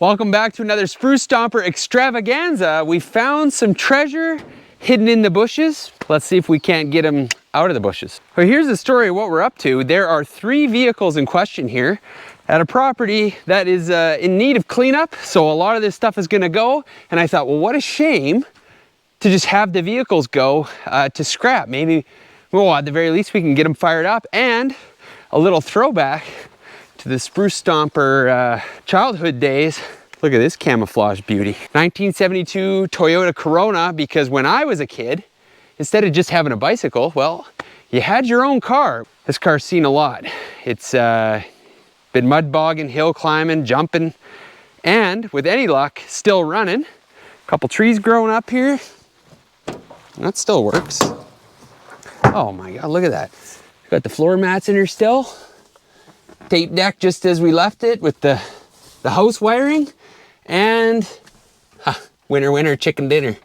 Welcome back to another Spruce Stomper extravaganza. We found some treasure hidden in the bushes. Let's see if we can't get them out of the bushes. Well, here's the story of what we're up to. There are 3 vehicles in question here at a property that is in need of cleanup. So a lot of this stuff is gonna go. And I thought, well, what a shame to just have the vehicles go to scrap. Maybe, well, at the very least we can get them fired up, and a little throwback to the Spruce Stomper childhood days. Look at this camouflage beauty. 1972 Toyota Corona, because when I was a kid, instead of just having a bicycle, well, you had your own car. This car's seen a lot. It's been mud bogging, hill climbing, jumping, and with any luck, still running. A couple trees growing up here. That still works. Oh my God, look at that. Got the floor mats in here still. Tape deck just as we left it with the house wiring, and winner chicken dinner.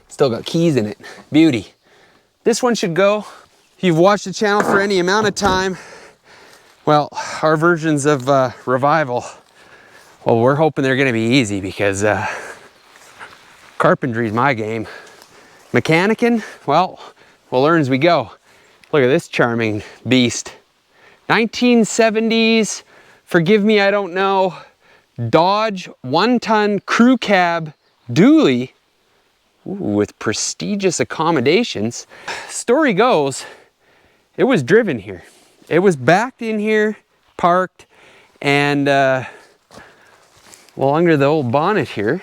Still got keys in it. Beauty. This one should go. If you've watched the channel for any amount of time, well, our versions of Revival, well, we're hoping they're gonna be easy, because carpentry's my game. Mechanicking, well, we'll learn as we go. Look at this charming beast. 1970s, forgive me, I don't know, Dodge 1-ton crew cab dually. Ooh, with prestigious accommodations. Story goes, it was driven here. It was backed in here, parked, and well, under the old bonnet here,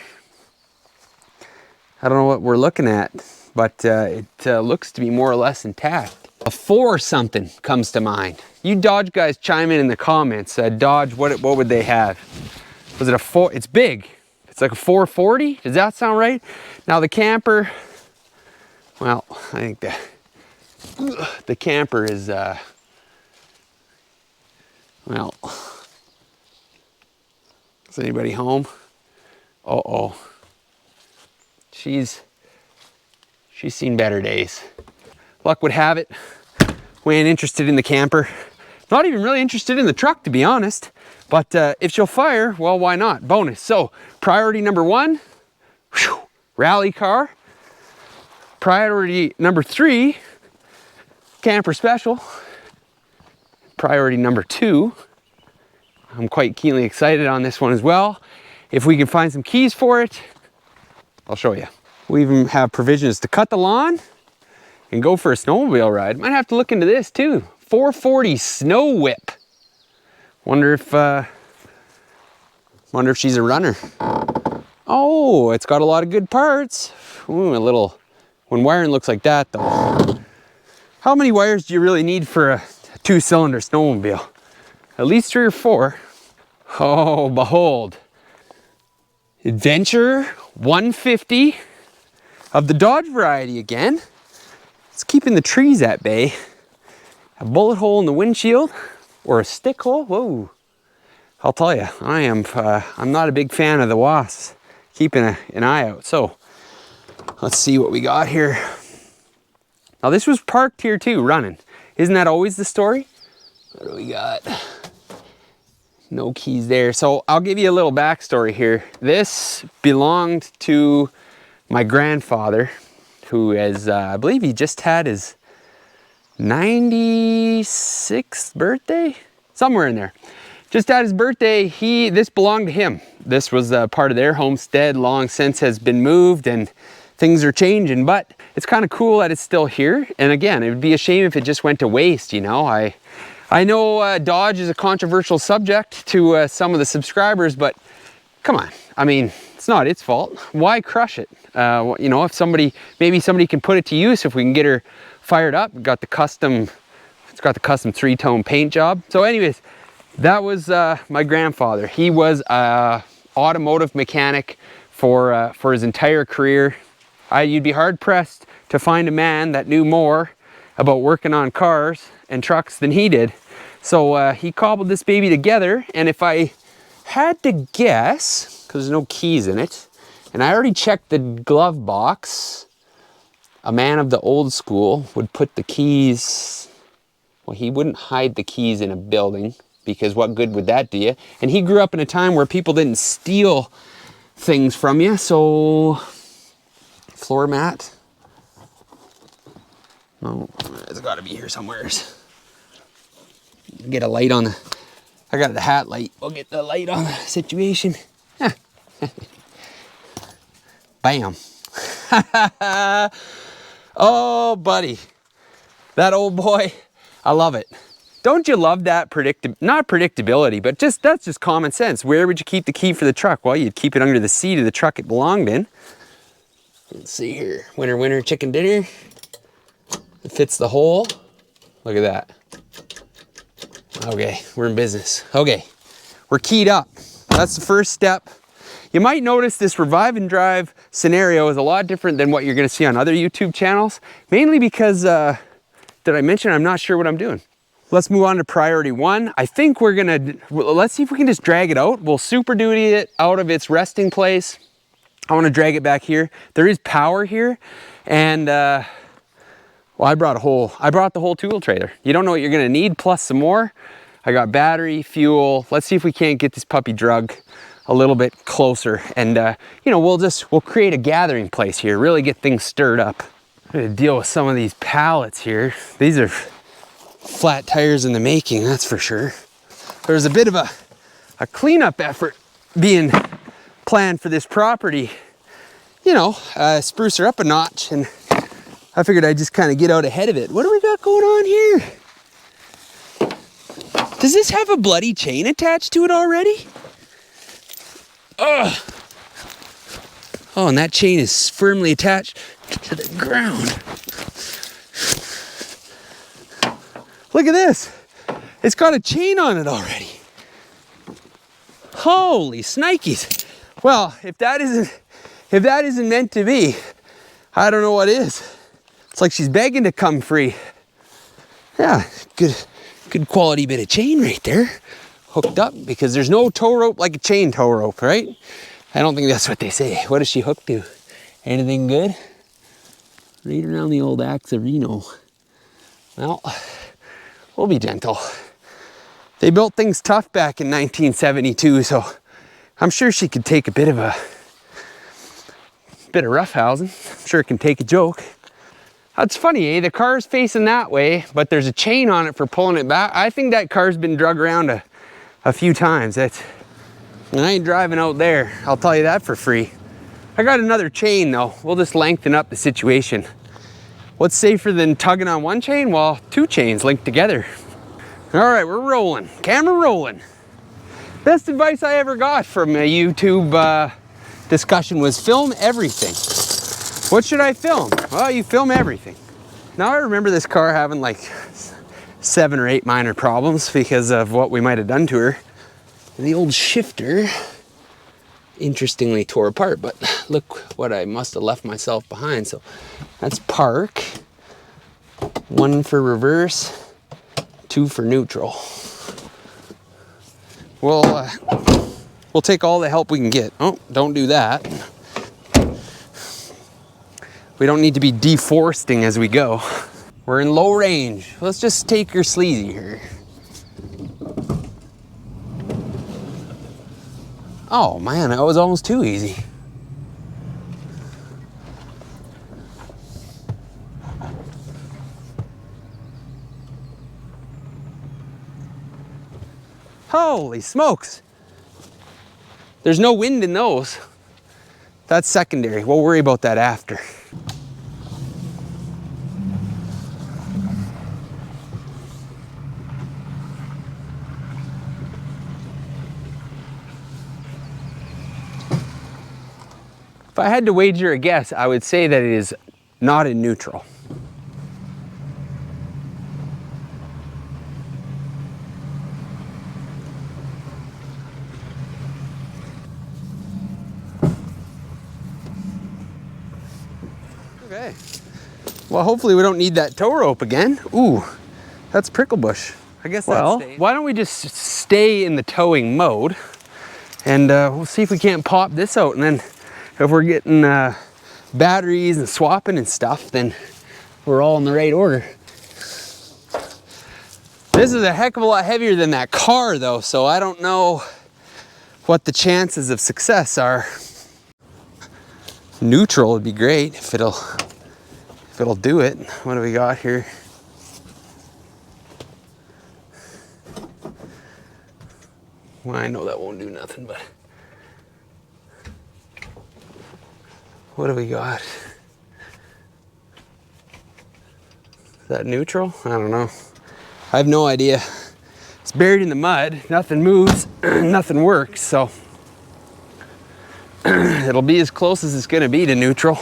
I don't know what we're looking at, but it looks to be more or less intact. A 4 something comes to mind. You Dodge guys chime in the comments. Dodge, what would they have? Was it a 4? It's big. It's like a 440. Does that sound right? Now the camper, well, I think the camper is, well, is anybody home? Uh-oh. She's seen better days. Luck would have it, we ain't interested in the camper. Not even really interested in the truck, to be honest. But if she'll fire, well, why not? Bonus. So priority number 1, whew, rally car. Priority number 3, camper special. Priority number 2, I'm quite keenly excited on this one as well. If we can find some keys for it, I'll show you. We even have provisions to cut the lawn and go for a snowmobile ride. Might have to look into this too. 440 Snow Whip. Wonder if she's a runner. Oh, it's got a lot of good parts. Ooh, a little, when wiring looks like that though. How many wires do you really need for a 2-cylinder snowmobile? At least 3 or 4. Oh, behold. Adventure 150 of the Dodge variety again. It's keeping the trees at bay. A bullet hole in the windshield, or a stick hole. Whoa! I'll tell you, I'm not a big fan of the wasps. Keeping an eye out. So let's see what we got here. Now this was parked here too, running. Isn't that always the story? What do we got? No keys there. So I'll give you a little backstory here. This belonged to my grandfather, who is, I believe he just had his 96th birthday? Somewhere in there. Just had his birthday, this belonged to him. This was part of their homestead, long since has been moved, and things are changing, but it's kind of cool that it's still here. And again, it would be a shame if it just went to waste, you know. I know Dodge is a controversial subject to some of the subscribers, but come on, I mean, it's not its fault. Why crush it? You know, if maybe somebody can put it to use, if we can get her fired up. It's got the custom 3-tone paint job. So anyways, that was my grandfather. He was a automotive mechanic for his entire career. You'd be hard pressed to find a man that knew more about working on cars and trucks than he did. So he cobbled this baby together, and if I had to guess, because there's no keys in it, and I already checked the glove box, a man of the old school would put the keys, well, he wouldn't hide the keys in a building because what good would that do you? And he grew up in a time where people didn't steal things from you, so floor mat. No, it's got to be here somewhere. Get a light on the, I got the hat light. We'll get the light on the situation. Bam. Oh, buddy. That old boy, I love it. Don't you love that not predictability, but that's just common sense. Where would you keep the key for the truck? Well, you'd keep it under the seat of the truck it belonged in. Let's see here. Winner, winner, chicken dinner. It fits the hole. Look at that. Okay, we're in business. Okay, we're keyed up. That's the first step. You might notice this revive and drive scenario is a lot different than what you're gonna see on other YouTube channels, mainly because, did I mention I'm not sure what I'm doing? Let's move on to priority one. I think we're gonna, let's see if we can just drag it out. We'll Super Duty it out of its resting place. I wanna drag it back here. There is power here, and well, I brought the whole tool trailer. You don't know what you're gonna need, plus some more. I got battery, fuel. Let's see if we can't get this puppy drug a little bit closer, and you know, we'll create a gathering place here, really get things stirred up. I'm gonna deal with some of these pallets here. These are flat tires in the making, that's for sure. There's a bit of a cleanup effort being planned for this property. You know, spruce her up a notch, and I figured I'd just kind of get out ahead of it. What do we got going on here? Does this have a bloody chain attached to it already? Ugh. Oh, and that chain is firmly attached to the ground. Look at this. It's got a chain on it already. Holy snikes. Well, if that isn't meant to be, I don't know what is. It's like she's begging to come free. Yeah, good quality bit of chain right there. Hooked up, because there's no tow rope like a chain tow rope, right? I don't think that's what they say. What is she hooked to? Anything good? Right around the old Axarino. Well, we'll be gentle. They built things tough back in 1972, so I'm sure she could take a bit of roughhousing. I'm sure it can take a joke. That's funny, eh? The car's facing that way, but there's a chain on it for pulling it back. I think that car's been drug around a few times. And I ain't driving out there, I'll tell you that for free. I got another chain though. We'll just lengthen up the situation. What's safer than tugging on one chain? Well, two chains linked together. All right, we're rolling. Camera rolling. Best advice I ever got from a YouTube discussion was film everything. What should I film? Well, you film everything. Now I remember this car having like 7 or 8 minor problems because of what we might have done to her. The old shifter, interestingly, tore apart, but look what I must have left myself behind. So that's park, 1 for reverse, 2 for neutral. We'll take all the help we can get. Oh, don't do that. We don't need to be deforesting as we go. We're in low range. Let's just take her sleazy here. Oh man, that was almost too easy. Holy smokes. There's no wind in those. That's secondary. We'll worry about that after. If I had to wager a guess, I would say that it is not in neutral. Okay. Well, hopefully we don't need that tow rope again. Ooh, that's prickle bush. I guess that's why don't we just stay in the towing mode, and we'll see if we can't pop this out, and then if we're getting batteries and swapping and stuff, then we're all in the right order. This is a heck of a lot heavier than that car though, so I don't know what the chances of success are. Neutral would be great if it'll do it. What do we got here? Well, I know that won't do nothing, but what do we got? Is that neutral? I don't know. I have no idea. It's buried in the mud, nothing moves, nothing works, so it'll be as close as it's gonna be to neutral.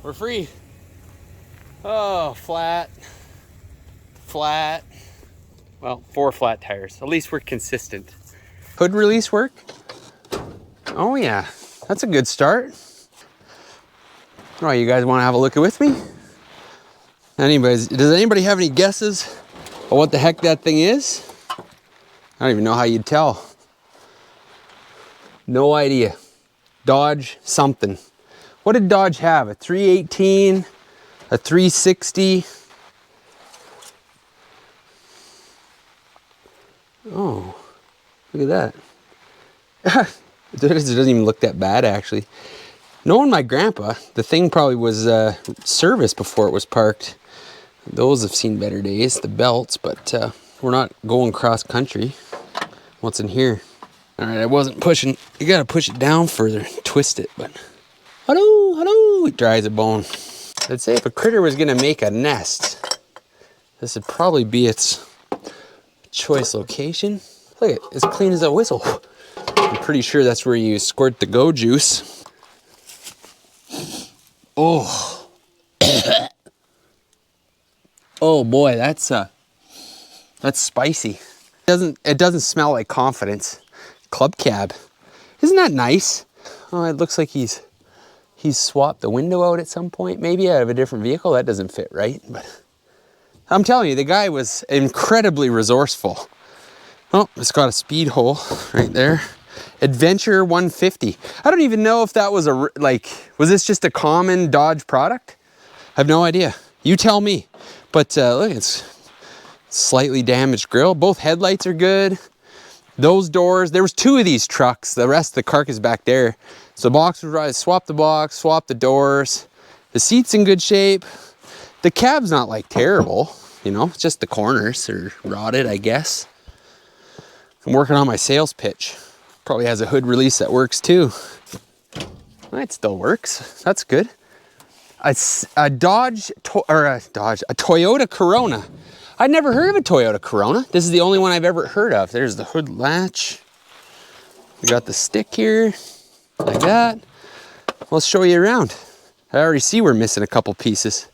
We're free. Oh, flat. Flat. Well, 4 flat tires. At least we're consistent. Hood release work? Oh yeah, that's a good start. All right, you guys want to have a look with me? Does anybody have any guesses of what the heck that thing is? I don't even know how you'd tell. No idea. Dodge something. What did Dodge have? A 318, a 360. Oh, look at that. It doesn't even look that bad, actually. Knowing my grandpa, the thing probably was serviced before it was parked. Those have seen better days, the belts, but we're not going cross country. What's in here? All right, I wasn't pushing. You gotta push it down further, twist it, but hello, hello, it dries a bone. I'd say if a critter was gonna make a nest, this would probably be its choice location. Look at it, it's clean as a whistle. I'm pretty sure that's where you squirt the go juice. Oh. Oh boy, that's spicy. It doesn't smell like confidence. Club cab. Isn't that nice? Oh, it looks like he's swapped the window out at some point, maybe out of a different vehicle. That doesn't fit right, but I'm telling you, the guy was incredibly resourceful. Oh, it's got a speed hole right there. Adventure 150. I don't even know if that was was this just a common Dodge product? I have no idea. You tell me. But look, it's slightly damaged grill. Both headlights are good. Those doors, there was 2 of these trucks. The rest of the carcass back there. So the box was right. Swap the box, swap the doors. The seat's in good shape. The cab's not like terrible, you know, it's just the corners are rotted, I guess. I'm working on my sales pitch. Probably has a hood release that works too. Well, it still works. That's good. A Toyota Corona. I'd never heard of a Toyota Corona. This is the only one I've ever heard of. There's the hood latch. We got the stick here, like that. Let's show you around. I already see we're missing a couple pieces.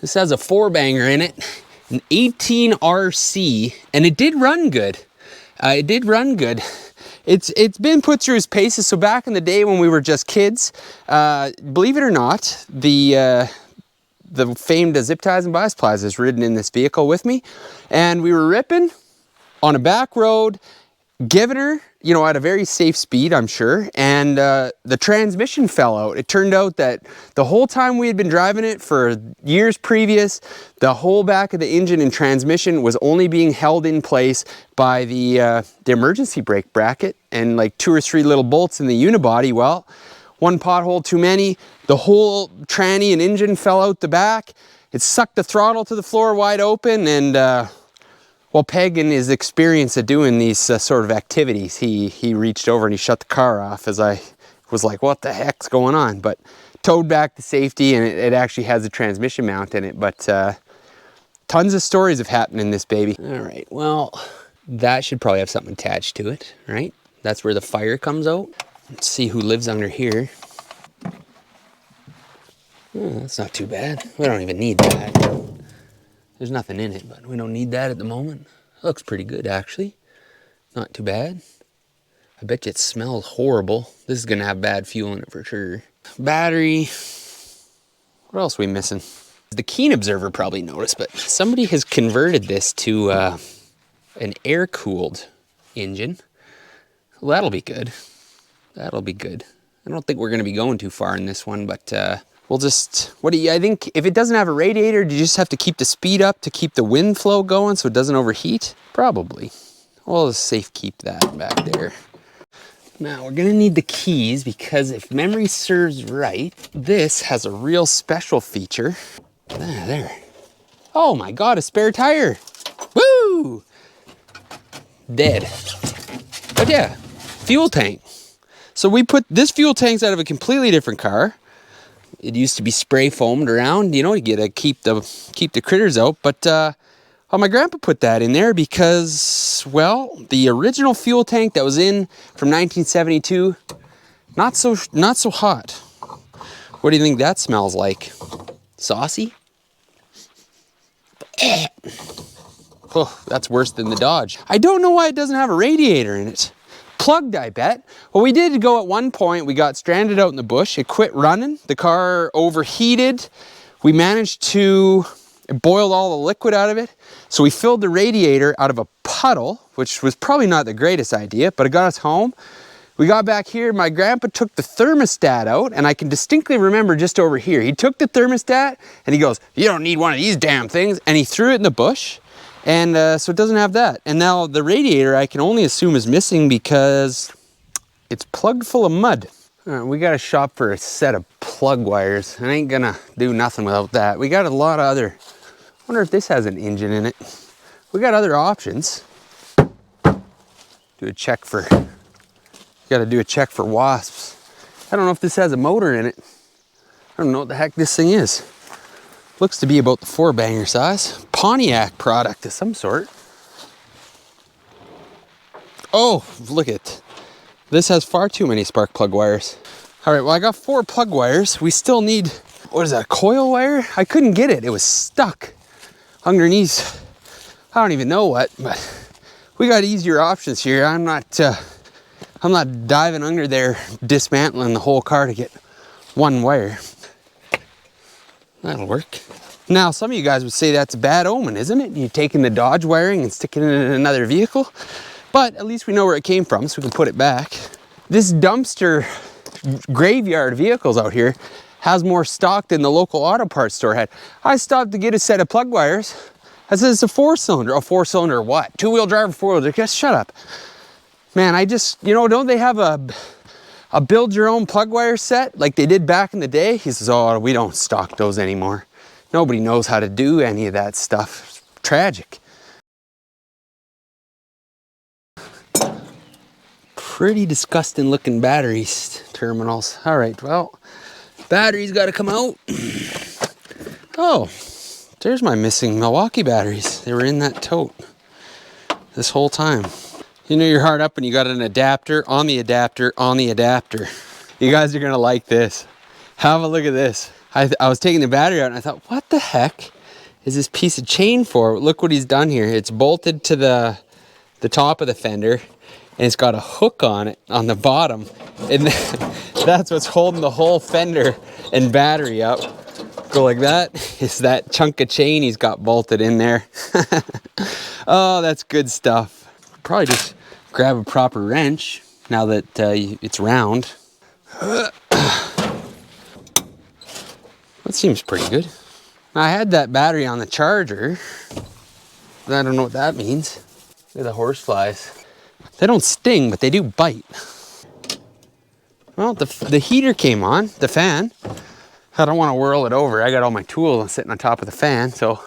This has a 4-banger in it, an 18 RC, and it did run good. It did run good. It's been put through its paces. So back in the day when we were just kids, believe it or not, the famed Zip Ties and Bias Plaza has ridden in this vehicle with me, and we were ripping on a back road, giving her, you know, at a very safe speed, I'm sure, and the transmission fell out. It turned out that the whole time we had been driving it for years previous, the whole back of the engine and transmission was only being held in place by the emergency brake bracket and like 2 or 3 little bolts in the unibody. Well, one pothole too many, the whole tranny and engine fell out the back. It sucked the throttle to the floor wide open, and well, Peg, in his experience of doing these sort of activities, he reached over and he shut the car off as I was like, what the heck's going on? But towed back to safety, and it actually has a transmission mount in it. But tons of stories have happened in this baby. All right, well, that should probably have something attached to it, right? That's where the fire comes out. Let's see who lives under here. Oh, that's not too bad. We don't even need that. There's nothing in it, but we don't need that at the moment. It looks pretty good, actually. Not too bad. I bet you it smells horrible. This is gonna have bad fuel in it for sure. Battery. What else are we missing? The keen observer probably noticed, but somebody has converted this to an air-cooled engine. Well, that'll be good. That'll be good. I don't think we're going to be going too far in this one, but we'll just, I think if it doesn't have a radiator, do you just have to keep the speed up to keep the wind flow going so it doesn't overheat? Probably. We'll just safe keep that back there. Now we're gonna need the keys because if memory serves right, this has a real special feature. Ah, there. Oh my God, a spare tire. Woo! Dead. But yeah, fuel tank. So we put, this fuel tank's out of a completely different car. It used to be spray foamed around, you know, you gotta keep the critters out, but my grandpa put that in there because, well, the original fuel tank that was in from 1972, not so hot. What do you think that smells like? Saucy? Oh, that's worse than the Dodge. I don't know why it doesn't have a radiator in it. Plugged, I bet. Well, we did go at one point. We got stranded out in the bush. It quit running. The car overheated. We managed to boil all the liquid out of it. So we filled the radiator out of a puddle, which was probably not the greatest idea, but it got us home. We got back here. My grandpa took the thermostat out, and I can distinctly remember just over here. He took the thermostat and he goes, "You don't need one of these damn things." And he threw it in the bush. And so it doesn't have that. And now the radiator I can only assume is missing because it's plugged full of mud. All right, we got to shop for a set of plug wires. I ain't gonna do nothing without that. We got a lot of other, I wonder if this has an engine in it. We got other options. Do a check for, got to do a check for wasps. I don't know if this has a motor in it. I don't know what the heck this thing is. Looks to be about the 4-banger size. Pontiac product of some sort. Oh, look at, this has far too many spark plug wires. All right, well, I got 4 plug wires. We still need, what is that, coil wire? I couldn't get it. It was stuck underneath, I don't even know what, but we got easier options here. I'm not diving under there, dismantling the whole car to get one wire. That'll work. Now, some of you guys would say that's a bad omen, isn't it? You're taking the Dodge wiring and sticking it in another vehicle. But at least we know where it came from, so we can put it back. This dumpster graveyard of vehicles out here has more stock than the local auto parts store had. I stopped to get a set of plug wires. I said, it's a 4-cylinder. A 4-cylinder what? 2-wheel drive, 4-wheel drive? Just shut up. Man, I just, you know, don't they have a build your own plug wire set like they did back in the day? He says, oh, we don't stock those anymore. Nobody knows how to do any of that stuff. It's tragic. Pretty disgusting looking batteries terminals. All right, well, batteries got to come out. Oh, there's my missing Milwaukee batteries. They were in that tote this whole time. You know you're hard up when you got an adapter on the adapter on the adapter. You guys are gonna like this. Have a look at this. I was taking the battery out and I thought, what the heck is this piece of chain for? Look what he's done here. It's bolted to the top of the fender and it's got a hook on it on the bottom. And that's what's holding the whole fender and battery up. Go like that. It's that chunk of chain he's got bolted in there. Oh, that's good stuff. Probably just grab a proper wrench now that it's round. That seems pretty good. I had that battery on the charger. I don't know what that means. Look at the horseflies. They don't sting, but they do bite. Well, the heater came on, the fan. I don't want to whirl it over. I got all my tools sitting on top of the fan, so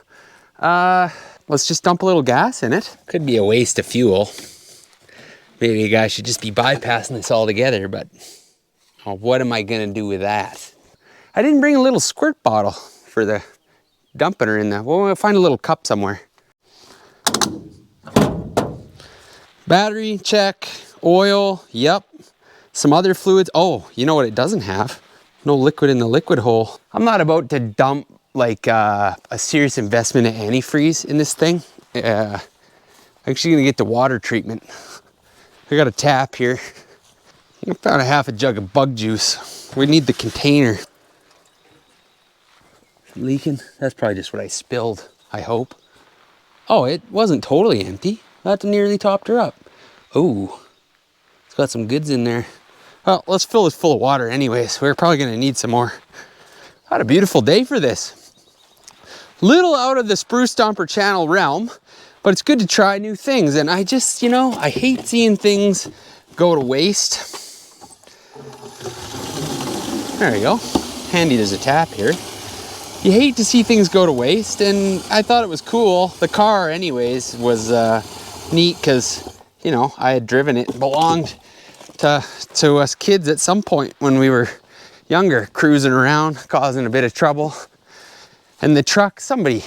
let's just dump a little gas in it. Could be a waste of fuel. Maybe you guys should just be bypassing this altogether, but what am I gonna do with that? I didn't bring a little squirt bottle for the dumping her in the, well, we'll find a little cup somewhere. Battery, check. Oil, yep. Some other fluids. Oh, you know what it doesn't have? No liquid in the liquid hole. I'm not about to dump like a serious investment of antifreeze in this thing. I'm actually gonna get the water treatment. I got a tap here. I found a half a jug of bug juice. We need the container. Leaking. That's probably just what I spilled, I hope. Oh, it wasn't totally empty. That nearly topped her up. Oh, it's got some goods in there. Well, let's fill it full of water anyways. We're probably gonna need some more. What a beautiful day for this. Little out of the Spruce Stomper channel realm, but it's good to try new things. And I just, I hate seeing things go to waste. There you go. Handy there's a tap here. You hate to see things go to waste, and I thought it was cool. The car anyways was neat because, I had driven it. It belonged to us kids at some point when we were younger, cruising around, causing a bit of trouble. And the truck, somebody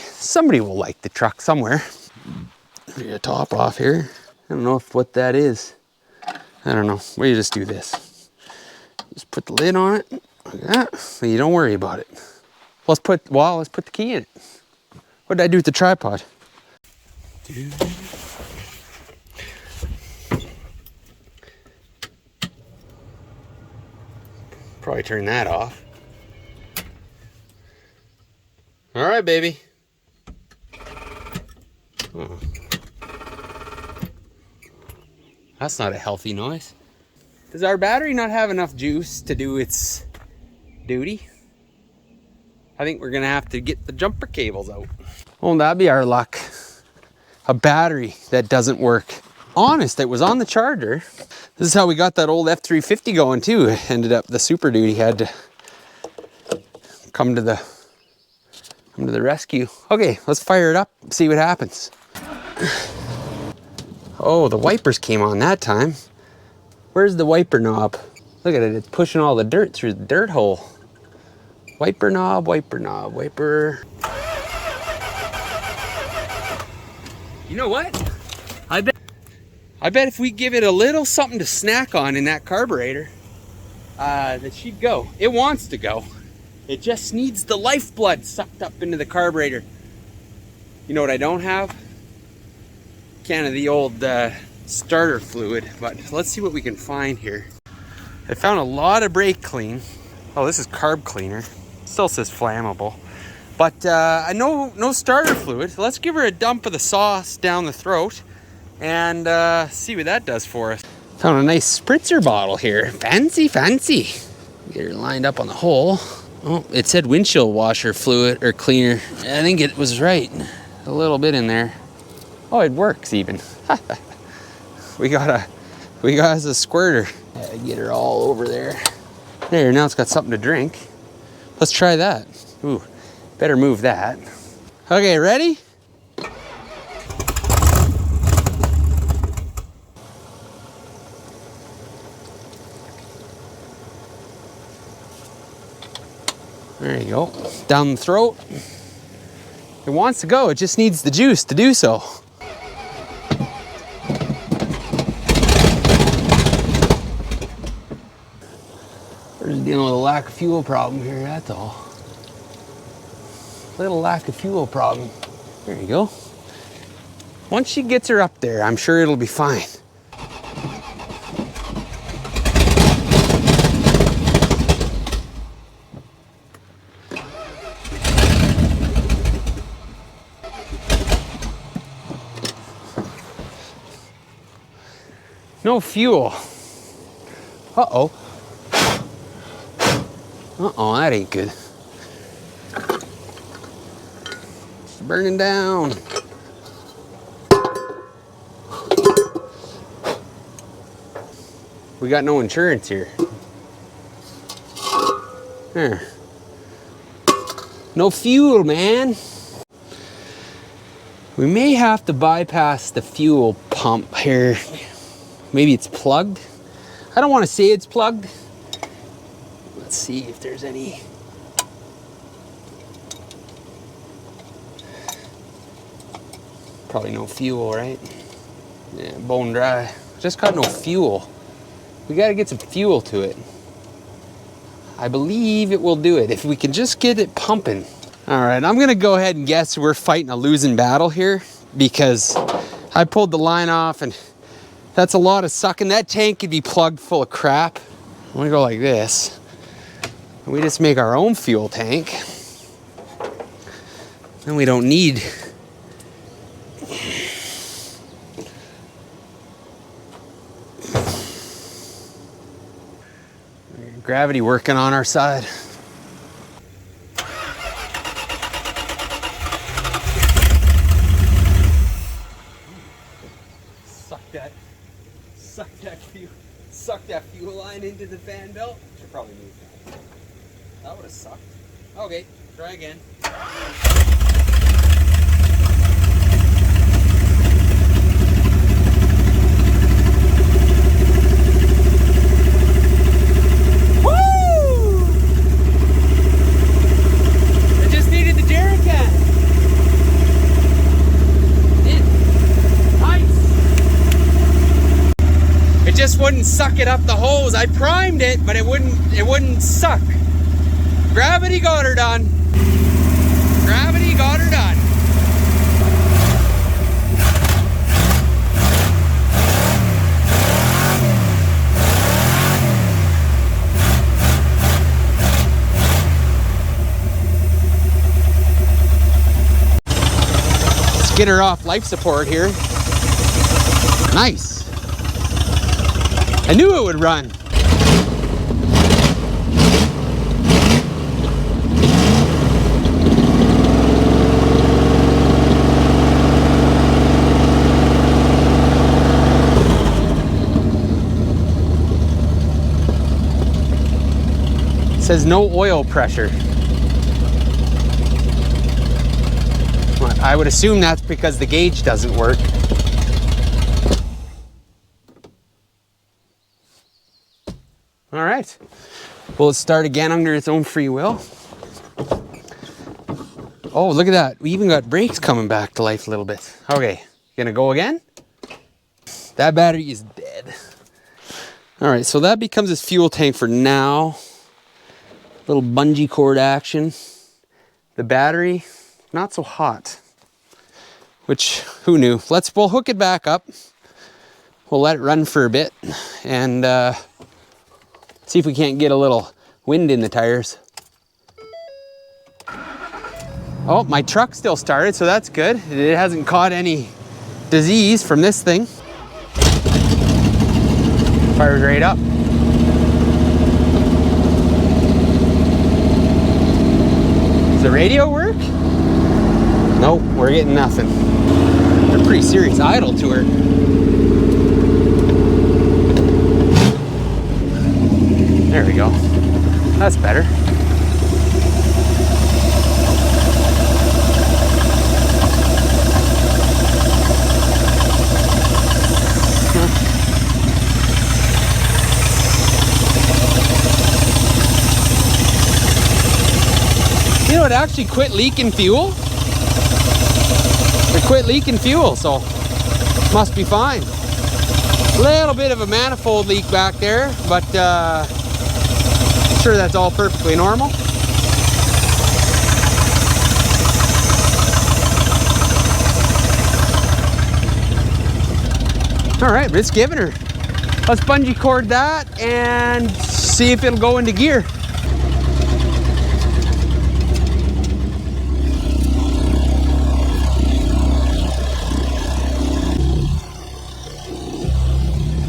will like the truck somewhere. Get a top off here. I don't know what that is. I don't know. We just do this. Just put the lid on it, like that, so you don't worry about it. Let's put the key in it. What did I do with the tripod? Probably turn that off. All right, baby. Oh. That's not a healthy noise. Does our battery not have enough juice to do its duty? I think we're gonna have to get the jumper cables out. Won't that be our luck? A battery that doesn't work. Honest, it was on the charger. This is how we got that old F350 going too. Ended up the Super Duty had to come to the rescue. Okay, let's fire it up, see what happens. Oh, the wipers came on that time. Where's the wiper knob? Look at it, it's pushing all the dirt through the dirt hole. Wiper knob, wiper knob, wiper. You know what? I bet if we give it a little something to snack on in that carburetor, that she'd go. It wants to go. It just needs the lifeblood sucked up into the carburetor. You know what I don't have? Can of the old starter fluid, but let's see what we can find here. I found a lot of brake clean. Oh, this is carb cleaner. Still says flammable. But no starter fluid. Let's give her a dump of the sauce down the throat and see what that does for us. Found a nice spritzer bottle here. Fancy, fancy. Get her lined up on the hole. Oh, it said windshield washer fluid or cleaner. I think it was right. A little bit in there. Oh, it works even. we got us a squirter. Get her all over there. There, now it's got something to drink. Let's try that. Ooh, better move that. Okay, ready? There you go. Down the throat. It wants to go, it just needs the juice to do so. We're just dealing with a lack of fuel problem here, that's all. Little lack of fuel problem. There you go. Once she gets her up there, I'm sure it'll be fine. No fuel. Uh-oh. Uh-oh, that ain't good. It's burning down. We got no insurance here. There. No fuel, man. We may have to bypass the fuel pump here. Maybe it's plugged. I don't want to say it's plugged. Let's see if there's any. Probably no fuel, right? Yeah, bone dry. Just got no fuel. We got to get some fuel to it. I believe it will do it if we can just get it pumping. All right, I'm gonna go ahead and guess we're fighting a losing battle here because I pulled the line off and that's a lot of sucking. That tank could be plugged full of crap. I'm gonna go like this. We just make our own fuel tank. And we don't need gravity working on our side. Suck that fuel line into the fan belt. Should probably move that. That would have sucked. Okay, try again. Just wouldn't suck it up the hose. I primed it, but it wouldn't suck. Gravity got her done. Gravity got her done. Let's get her off life support here. Nice. I knew it would run. It says no oil pressure. I would assume that's because the gauge doesn't work. All right, will it start again under its own free will? Oh, look at that. We even got brakes coming back to life a little bit. Okay, gonna go again? That battery is dead. All right, so that becomes its fuel tank for now. Little bungee cord action. The battery, not so hot. Which, who knew? We'll hook it back up. We'll let it run for a bit and see if we can't get a little wind in the tires. Oh, my truck still started, so that's good. It hasn't caught any disease from this thing. Fires right up. Does the radio work? Nope, we're getting nothing. They're pretty serious idle to her. There we go. That's better. You know, it actually quit leaking fuel. It quit leaking fuel, so must be fine. Little bit of a manifold leak back there, but sure that's all perfectly normal. All right, let's give it her. Let's bungee cord that and see if it'll go into gear.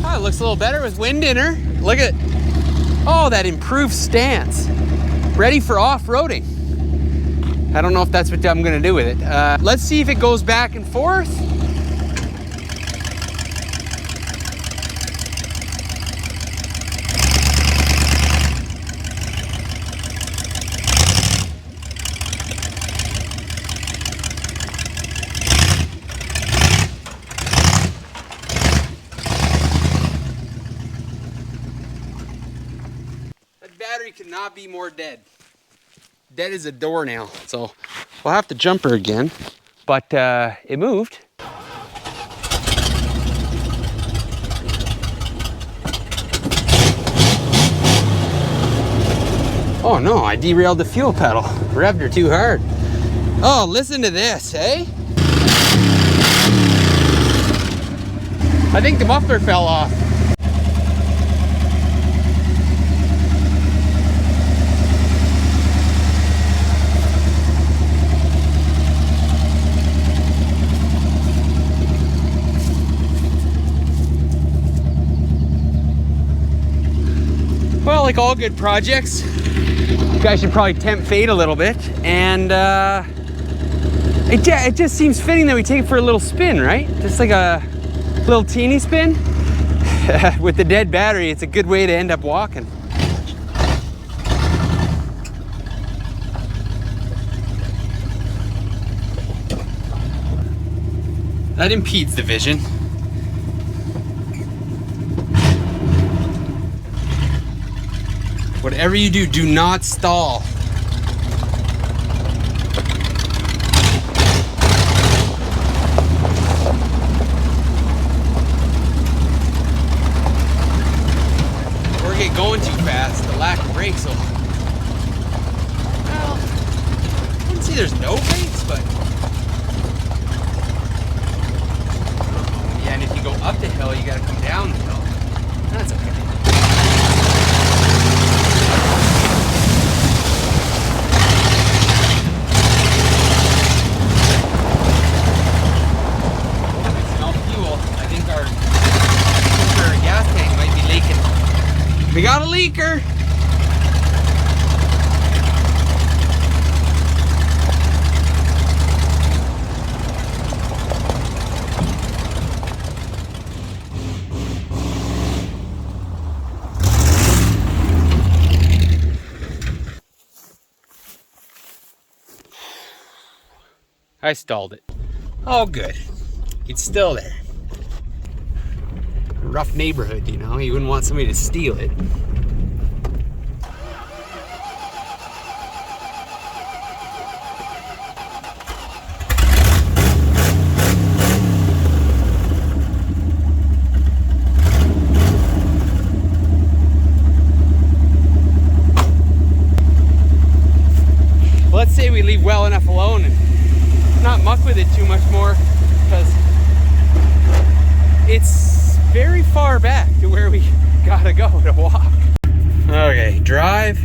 Oh, it looks a little better with wind in her. Look at, oh, that improved stance. Ready for off-roading. I don't know if that's what I'm gonna do with it. Let's see if it goes back and forth. Battery could not be more dead. Dead as a doornail. So we'll have to jump her again. But it moved. Oh no, I derailed the fuel pedal. Revved her too hard. Oh, listen to this, eh? I think the muffler fell off. like all good projects, you guys should probably tempt fate a little bit, and it just seems fitting that we take it for a little spin, right? Just like a little teeny spin. With the dead battery, it's a good way to end up walking. That impedes the vision. Whatever you do, do not stall. Or get going too fast, the lack of brakes will... Well, I wouldn't say there's no brakes, but... Yeah, and if you go up the hill, you gotta come down the hill. That's okay. We got a leaker. I stalled it. Oh, good. It's still there. Rough neighborhood, you know, you wouldn't want somebody to steal it. Let's say we leave well enough alone and not muck with it too much more, because it's very far back to where we gotta go to walk. Okay, drive.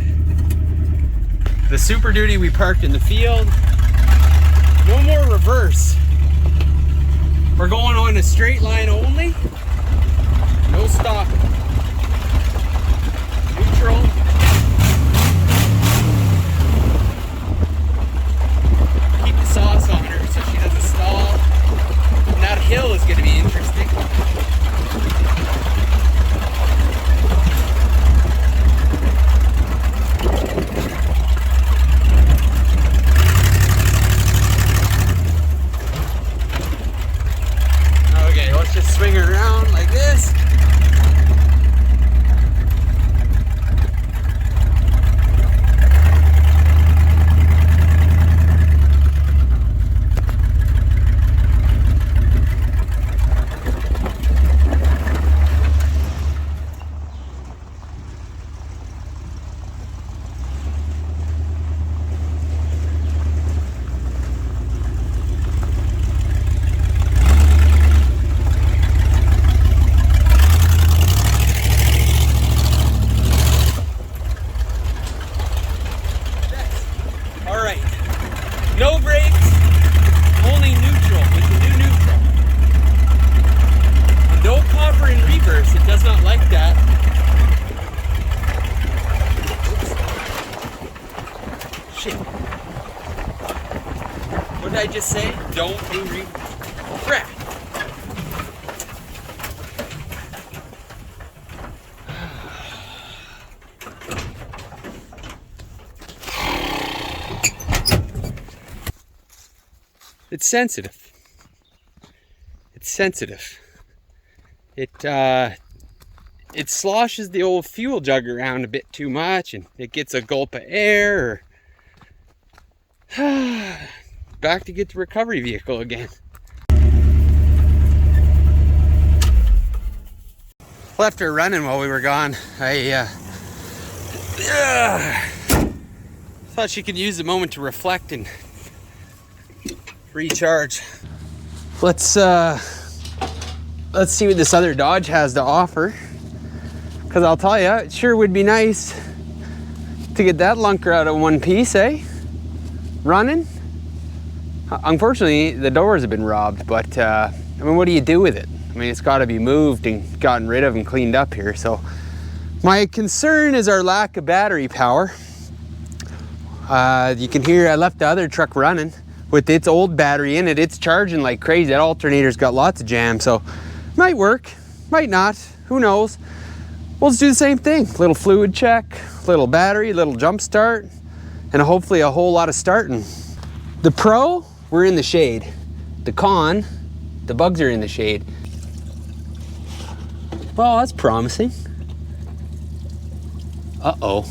The Super Duty we parked in the field. No more reverse. We're going on a straight line only. No stopping. Neutral. Keep the sauce on her so she doesn't stall. And that hill is gonna be interesting. Okay, let's just swing her around like this. No brakes, only neutral. We can do neutral. And no copper in reverse, it does not like that. Oops. Shit. What did I just say? Don't do reverse. Crap. It's sensitive. It's sensitive. It sloshes the old fuel jug around a bit too much, and it gets a gulp of air. Back to get the recovery vehicle again. Left her running while we were gone. I thought she could use the moment to reflect and recharge. Let's see what this other Dodge has to offer, because I'll tell you, it sure would be nice to get that lunker out of one piece, eh? Running. Unfortunately, the doors have been robbed, but I mean, what do you do with it? I mean, it's got to be moved and gotten rid of and cleaned up here, so My concern is our lack of battery power. You can hear I left the other truck running with its old battery in it. It's charging like crazy. That alternator's got lots of jam, so might work, might not, who knows. We'll just do the same thing. Little fluid check, little battery, little jump start, and hopefully a whole lot of starting. The pro, we're in the shade. The con, the bugs are in the shade. Well, that's promising. Uh-oh.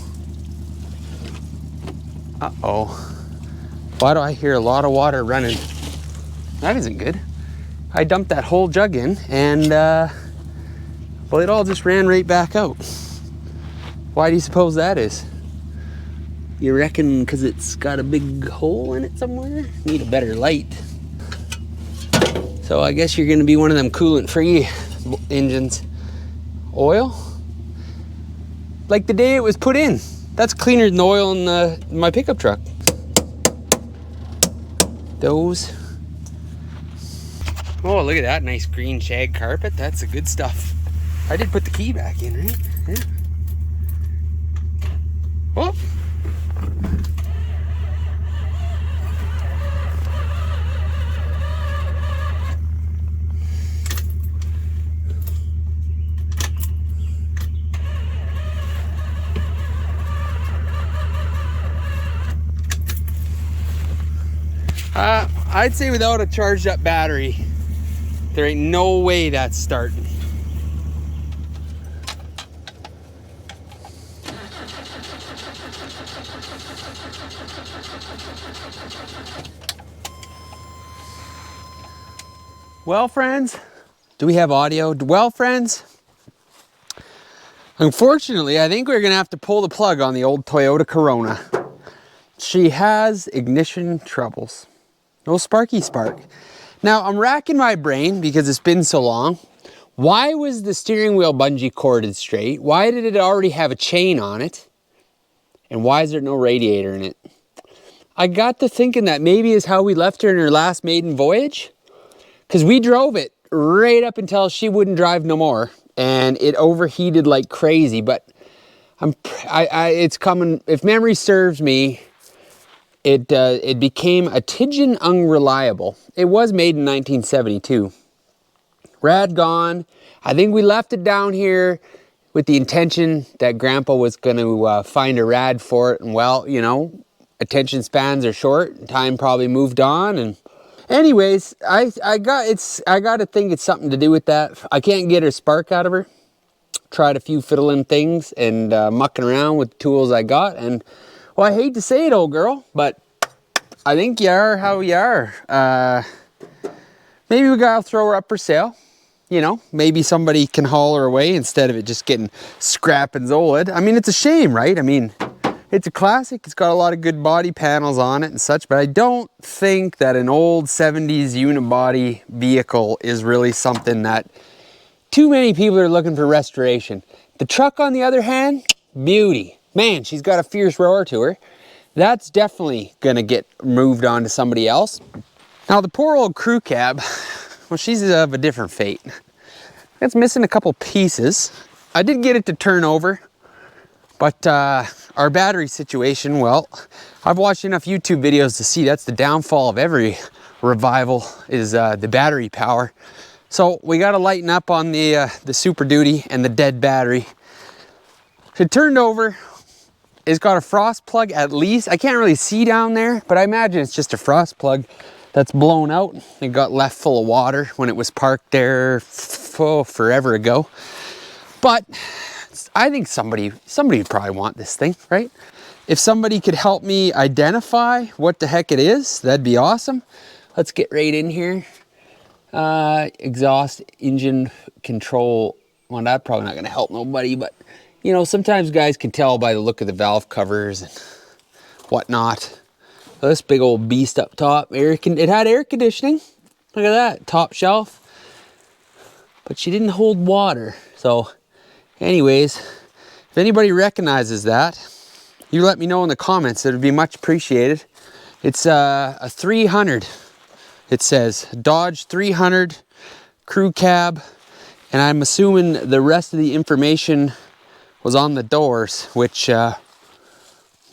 Uh-oh. Why do I hear a lot of water running? That isn't good. I dumped that whole jug in and, well, it all just ran right back out. Why do you suppose that is? You reckon because it's got a big hole in it somewhere? Need a better light. So I guess you're gonna be one of them coolant-free engines. Oil? Like the day it was put in. That's cleaner than the oil in my pickup truck. Those. Oh, look at that nice green shag carpet. That's the good stuff. I did put the key back in, right? Yeah. Oh. I'd say without a charged up battery, there ain't no way that's starting. Well, friends, do we have audio? Well, friends, unfortunately, I think we're gonna have to pull the plug on the old Toyota Corona. She has ignition troubles. No sparky spark. Now, I'm racking my brain because it's been so long. Why was the steering wheel bungee corded straight? Why did it already have a chain on it? And why is there no radiator in it? I got to thinking that maybe is how we left her in her last maiden voyage. Because we drove it right up until she wouldn't drive no more. And it overheated like crazy. But it's coming, if memory serves me, it became a Tidgen Unreliable. It was made in 1972. Rad gone. I think we left it down here with the intention that Grandpa was going to find a rad for it. And well, you know, attention spans are short. Time probably moved on. And anyways, I got to think it's something to do with that. I can't get her spark out of her. Tried a few fiddling things and mucking around with the tools I got. And well, I hate to say it, old girl, but I think you are how you are. Maybe we gotta throw her up for sale. You know, maybe somebody can haul her away instead of it just getting scrap and zolid. I mean, it's a shame, right? I mean, it's a classic. It's got a lot of good body panels on it and such, but I don't think that an old 70s unibody vehicle is really something that too many people are looking for restoration. The truck, on the other hand, beauty. Man, she's got a fierce roar to her. That's definitely gonna get moved on to somebody else. Now the poor old crew cab, well, she's of a different fate. It's missing a couple pieces. I did get it to turn over, but our battery situation, well, I've watched enough YouTube videos to see that's the downfall of every revival is the battery power. So we gotta lighten up on the Super Duty and the dead battery. It turned over. It's got a frost plug at least. I can't really see down there, but I imagine it's just a frost plug that's blown out. It got left full of water when it was parked there forever ago. But I think somebody would probably want this thing, right? If somebody could help me identify what the heck it is, that'd be awesome. Let's get right in here. Exhaust engine control. Well, that's probably not gonna help nobody, but you know, sometimes guys can tell by the look of the valve covers and whatnot. So this big old beast up top, it had air conditioning. Look at that, top shelf. But she didn't hold water. So anyways, if anybody recognizes that, you let me know in the comments. It would be much appreciated. It's a 300. It says Dodge 300 crew cab. And I'm assuming the rest of the information was on the doors, which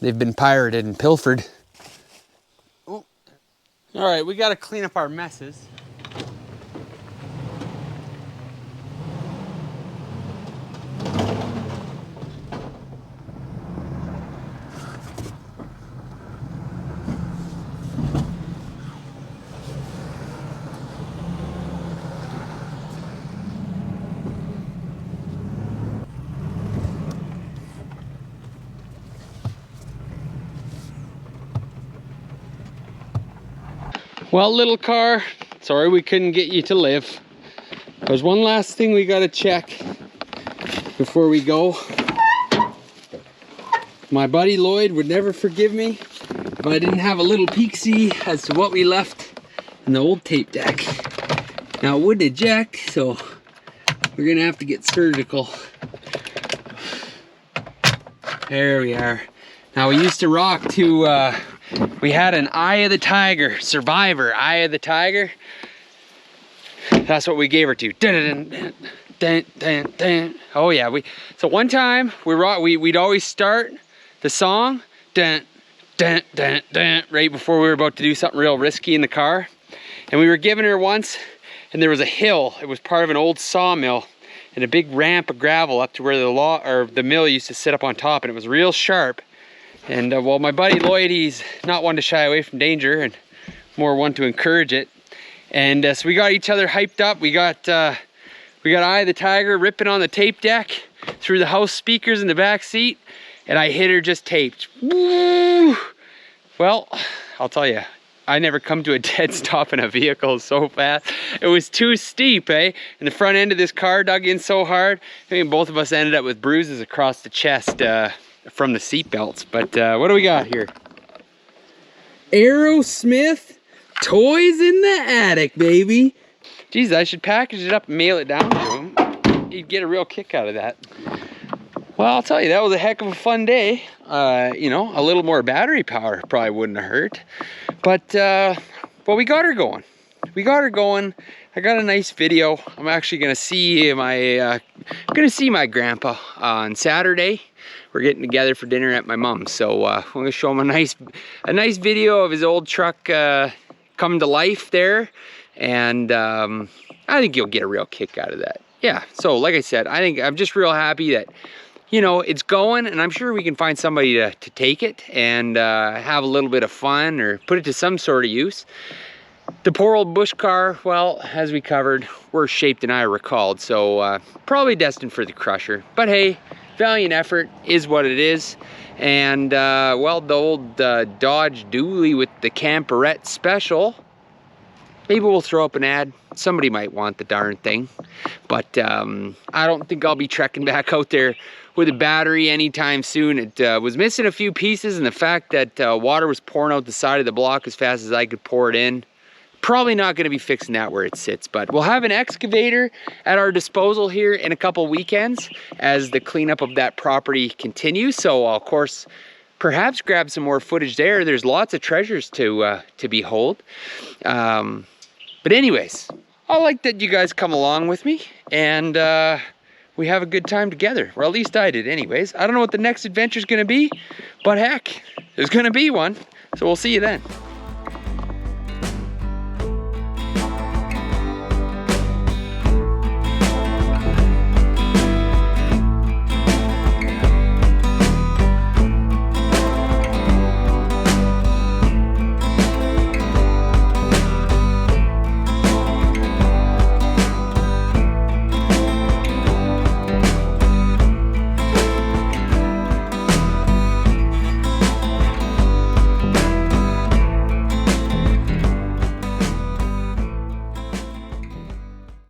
they've been pirated and pilfered. Oh. All right, we got to clean up our messes. Well, little car, sorry we couldn't get you to live. There's one last thing we gotta check before we go. My buddy Lloyd would never forgive me if I didn't have a little peek-see as to what we left in the old tape deck. Now it wouldn't eject, so we're gonna have to get surgical. There we are. Now we used to rock to, we had an Eye of the Tiger, Survivor, Eye of the Tiger. That's what we gave her to. Dun, dun, dun, dun, dun. Oh yeah, so one time we'd always start the song dun, dun, dun, dun, right before we were about to do something real risky in the car. And we were giving her once, and there was a hill. It was part of an old sawmill and a big ramp of gravel up to where the mill used to sit up on top, and it was real sharp. And well, my buddy Lloyd, he's not one to shy away from danger and more one to encourage it. And so we got each other hyped up. We got Eye of the Tiger ripping on the tape deck through the house speakers in the back seat, and I hit her just taped. Woo! Well, I'll tell you, I never come to a dead stop in a vehicle so fast. It was too steep, eh? And the front end of this car dug in so hard. I mean, both of us ended up with bruises across the chest from the seat belts. But what do we got here? Aerosmith Toys in the Attic, baby. Geez, I should package it up and mail it down to him. He'd get a real kick out of that. Well, I'll tell you, that was a heck of a fun day. You know, a little more battery power probably wouldn't have hurt. But we got her going. We got her going. I got a nice video. I'm actually gonna see my grandpa on Saturday. We're getting together for dinner at my mom's. So I'm gonna show him a nice video of his old truck come to life there. And I think you'll get a real kick out of that. Yeah, so like I said, I'm just real happy that, you know, it's going, and I'm sure we can find somebody to take it and have a little bit of fun or put it to some sort of use. The poor old bush car, well, as we covered, worse shaped than I recalled, so probably destined for the crusher. But hey, valiant effort is what it is. And well, the old Dodge Dually with the Camperette Special, maybe we'll throw up an ad. Somebody might want the darn thing. But I don't think I'll be trekking back out there with a battery anytime soon. It was missing a few pieces, and the fact that water was pouring out the side of the block as fast as I could pour it in, probably not going to be fixing that where it sits. But we'll have an excavator at our disposal here in a couple weekends as the cleanup of that property continues. So I'll, of course, perhaps grab some more footage there. There's lots of treasures to behold. But anyways, I like that you guys come along with me, and we have a good time together. Or at least I did anyways. I don't know what the next adventure is going to be, but heck, there's going to be one. So we'll see you then.